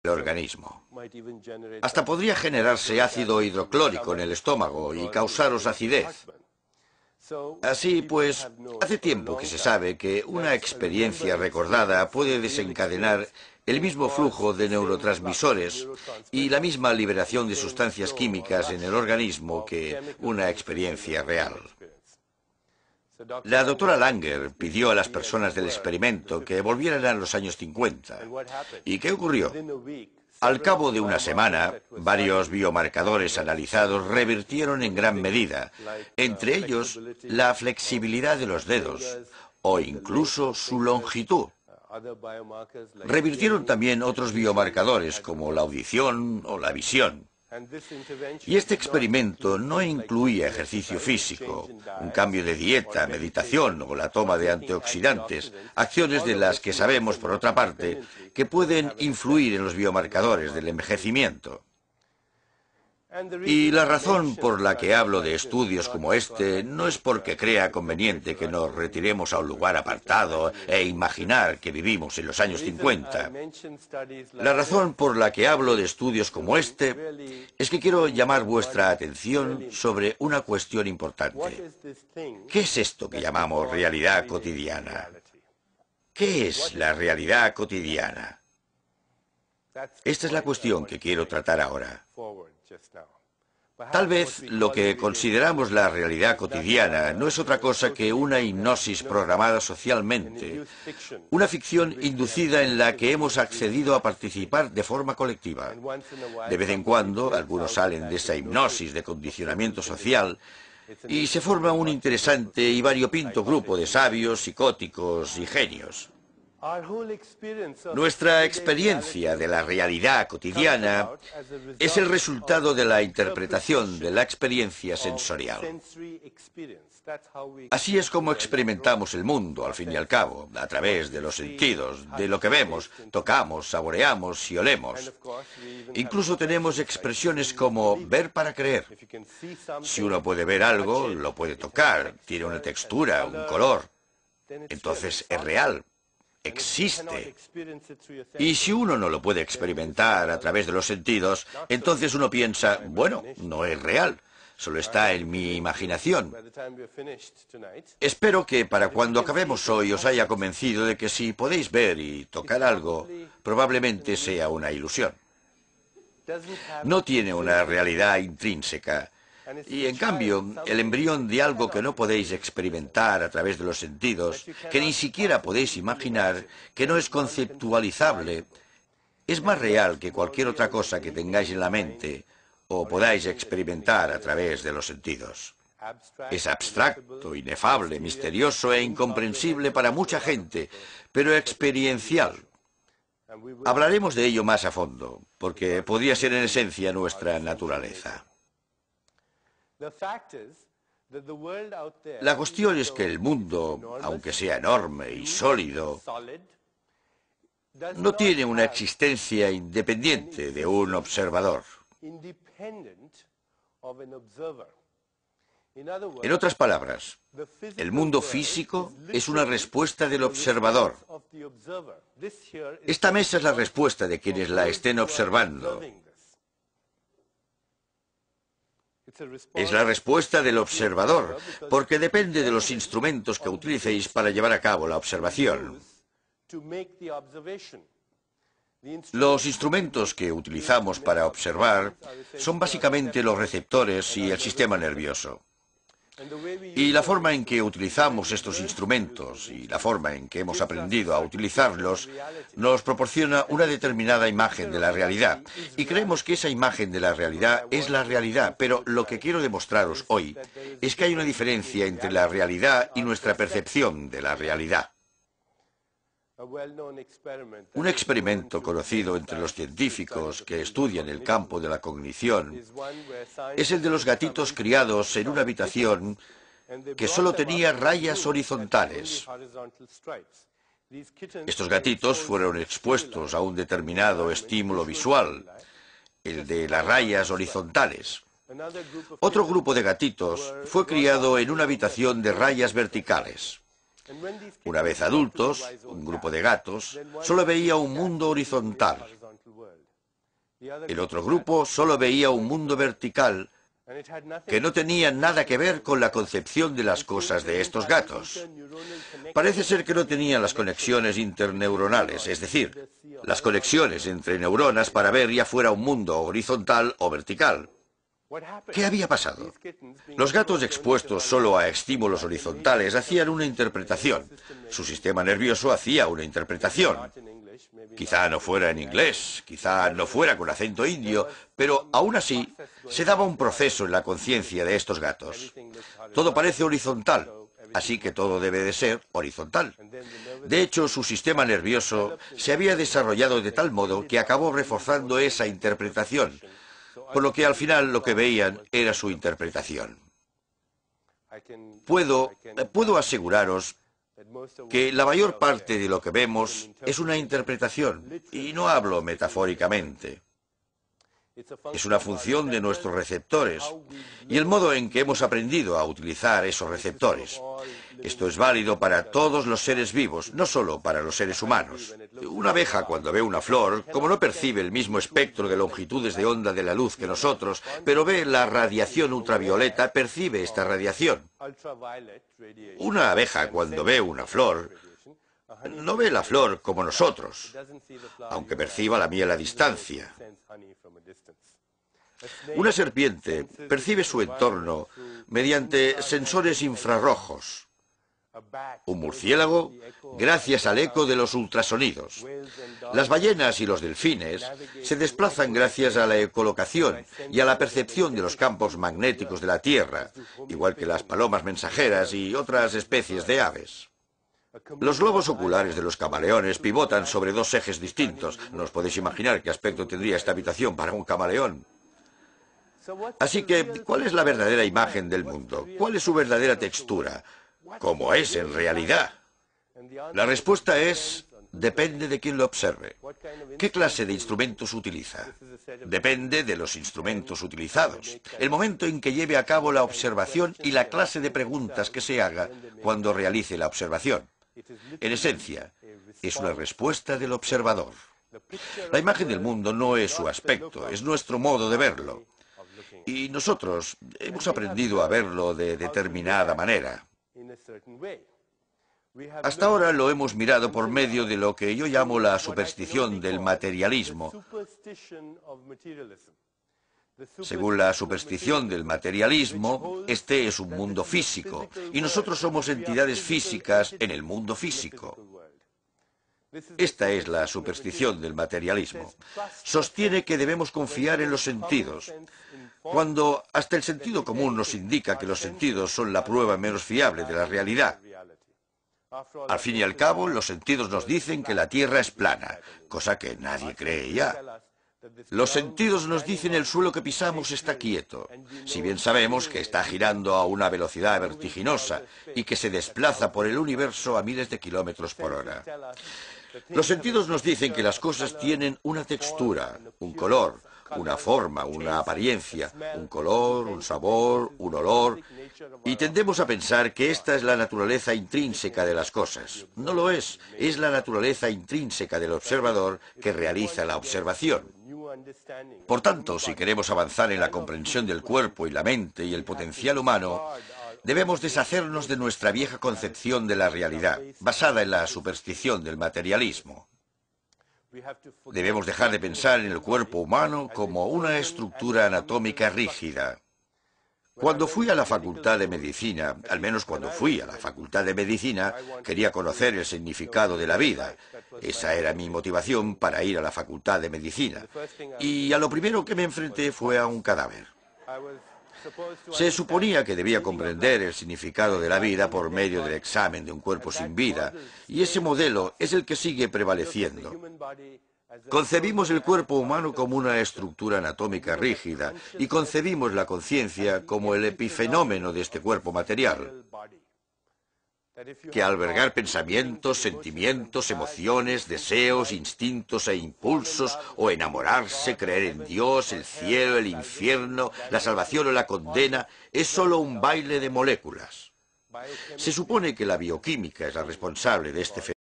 el organismo. Hasta podría generarse ácido hidroclórico en el estómago y causaros acidez. Así pues, hace tiempo que se sabe que una experiencia recordada puede desencadenar el mismo flujo de neurotransmisores y la misma liberación de sustancias químicas en el organismo que una experiencia real. La doctora Langer pidió a las personas del experimento que volvieran a los años 50. ¿Y qué ocurrió? Al cabo de una semana, varios biomarcadores analizados revirtieron en gran medida, entre ellos la flexibilidad de los dedos o incluso su longitud. Revirtieron también otros biomarcadores como la audición o la visión. Y este experimento no incluía ejercicio físico, un cambio de dieta, meditación o la toma de antioxidantes, acciones de las que sabemos, por otra parte, que pueden influir en los biomarcadores del envejecimiento. Y la razón por la que hablo de estudios como este no es porque crea conveniente que nos retiremos a un lugar apartado e imaginar que vivimos en los años 50. La razón por la que hablo de estudios como este es que quiero llamar vuestra atención sobre una cuestión importante. ¿Qué es esto que llamamos realidad cotidiana? ¿Qué es la realidad cotidiana? Esta es la cuestión que quiero tratar ahora. Tal vez lo que consideramos la realidad cotidiana no es otra cosa que una hipnosis programada socialmente, una ficción inducida en la que hemos accedido a participar de forma colectiva. De vez en cuando, algunos salen de esa hipnosis de condicionamiento social y se forma un interesante y variopinto grupo de sabios, psicóticos y genios. Nuestra experiencia de la realidad cotidiana es el resultado de la interpretación de la experiencia sensorial. Así es como experimentamos el mundo, al fin y al cabo, a través de los sentidos, de lo que vemos, tocamos, saboreamos y olemos. Incluso tenemos expresiones como ver para creer. Si uno puede ver algo, lo puede tocar, tiene una textura, un color. Entonces es real. Existe. Y si uno no lo puede experimentar a través de los sentidos, entonces uno piensa, bueno, no es real, solo está en mi imaginación. Espero que para cuando acabemos hoy os haya convencido de que si podéis ver y tocar algo, probablemente sea una ilusión. No tiene una realidad intrínseca. Y en cambio, el embrión de algo que no podéis experimentar a través de los sentidos, que ni siquiera podéis imaginar, que no es conceptualizable, es más real que cualquier otra cosa que tengáis en la mente o podáis experimentar a través de los sentidos. Es abstracto, inefable, misterioso e incomprensible para mucha gente, pero experiencial. Hablaremos de ello más a fondo, porque podría ser en esencia nuestra naturaleza. La cuestión es que el mundo, aunque sea enorme y sólido, no tiene una existencia independiente de un observador. En otras palabras, el mundo físico es una respuesta del observador. Esta mesa es la respuesta de quienes la estén observando. Es la respuesta del observador, porque depende de los instrumentos que utilicéis para llevar a cabo la observación. Los instrumentos que utilizamos para observar son básicamente los receptores y el sistema nervioso. Y la forma en que utilizamos estos instrumentos y la forma en que hemos aprendido a utilizarlos nos proporciona una determinada imagen de la realidad. Y creemos que esa imagen de la realidad es la realidad, pero lo que quiero demostraros hoy es que hay una diferencia entre la realidad y nuestra percepción de la realidad. Un experimento conocido entre los científicos que estudian el campo de la cognición es el de los gatitos criados en una habitación que solo tenía rayas horizontales. Estos gatitos fueron expuestos a un determinado estímulo visual, el de las rayas horizontales. Otro grupo de gatitos fue criado en una habitación de rayas verticales. Una vez adultos, un grupo de gatos solo veía un mundo horizontal. El otro grupo solo veía un mundo vertical que no tenía nada que ver con la concepción de las cosas de estos gatos. Parece ser que no tenían las conexiones interneuronales, es decir, las conexiones entre neuronas para ver ya fuera un mundo horizontal o vertical. ¿Qué había pasado? Los gatos expuestos solo a estímulos horizontales hacían una interpretación. Su sistema nervioso hacía una interpretación. Quizá no fuera en inglés, quizá no fuera con acento indio, pero aún así se daba un proceso en la conciencia de estos gatos. Todo parece horizontal, así que todo debe de ser horizontal. De hecho, su sistema nervioso se había desarrollado de tal modo que acabó reforzando esa interpretación, por lo que al final lo que veían era su interpretación. Puedo aseguraros que la mayor parte de lo que vemos es una interpretación, y no hablo metafóricamente. Es una función de nuestros receptores y el modo en que hemos aprendido a utilizar esos receptores. Esto es válido para todos los seres vivos, no solo para los seres humanos. Una abeja, cuando ve una flor, como no percibe el mismo espectro de longitudes de onda de la luz que nosotros, pero ve la radiación ultravioleta, percibe esta radiación. Una abeja, cuando ve una flor, no ve la flor como nosotros, aunque perciba la miel a distancia. Una serpiente percibe su entorno mediante sensores infrarrojos. Un murciélago, gracias al eco de los ultrasonidos. Las ballenas y los delfines se desplazan gracias a la ecolocación y a la percepción de los campos magnéticos de la Tierra, igual que las palomas mensajeras y otras especies de aves. Los globos oculares de los camaleones pivotan sobre dos ejes distintos. No os podéis imaginar qué aspecto tendría esta habitación para un camaleón. Así que, ¿cuál es la verdadera imagen del mundo? ¿Cuál es su verdadera textura? ¿Cómo es en realidad? La respuesta es, depende de quién lo observe. ¿Qué clase de instrumentos utiliza? Depende de los instrumentos utilizados, el momento en que lleve a cabo la observación y la clase de preguntas que se haga cuando realice la observación. En esencia, es una respuesta del observador. La imagen del mundo no es su aspecto, es nuestro modo de verlo. Y nosotros hemos aprendido a verlo de determinada manera. Hasta ahora lo hemos mirado por medio de lo que yo llamo la superstición del materialismo. Según la superstición del materialismo, este es un mundo físico, y nosotros somos entidades físicas en el mundo físico. Esta es la superstición del materialismo. Sostiene que debemos confiar en los sentidos, cuando hasta el sentido común nos indica que los sentidos son la prueba menos fiable de la realidad. Al fin y al cabo, los sentidos nos dicen que la Tierra es plana, cosa que nadie cree ya. Los sentidos nos dicen el suelo que pisamos está quieto, si bien sabemos que está girando a una velocidad vertiginosa y que se desplaza por el universo a miles de kilómetros por hora. Los sentidos nos dicen que las cosas tienen una textura, un color, una forma, una apariencia, un color, un sabor, un olor, y tendemos a pensar que esta es la naturaleza intrínseca de las cosas. No lo es la naturaleza intrínseca del observador que realiza la observación. Por tanto, si queremos avanzar en la comprensión del cuerpo y la mente y el potencial humano, debemos deshacernos de nuestra vieja concepción de la realidad, basada en la superstición del materialismo. Debemos dejar de pensar en el cuerpo humano como una estructura anatómica rígida. Cuando fui a la Facultad de Medicina, al menos cuando fui a la Facultad de Medicina, quería conocer el significado de la vida. Esa era mi motivación para ir a la Facultad de Medicina. Y a lo primero que me enfrenté fue a un cadáver. Se suponía que debía comprender el significado de la vida por medio del examen de un cuerpo sin vida, y ese modelo es el que sigue prevaleciendo. Concebimos el cuerpo humano como una estructura anatómica rígida y concebimos la conciencia como el epifenómeno de este cuerpo material, que albergar pensamientos, sentimientos, emociones, deseos, instintos e impulsos, o enamorarse, creer en Dios, el cielo, el infierno, la salvación o la condena, es solo un baile de moléculas. Se supone que la bioquímica es la responsable de este fenómeno.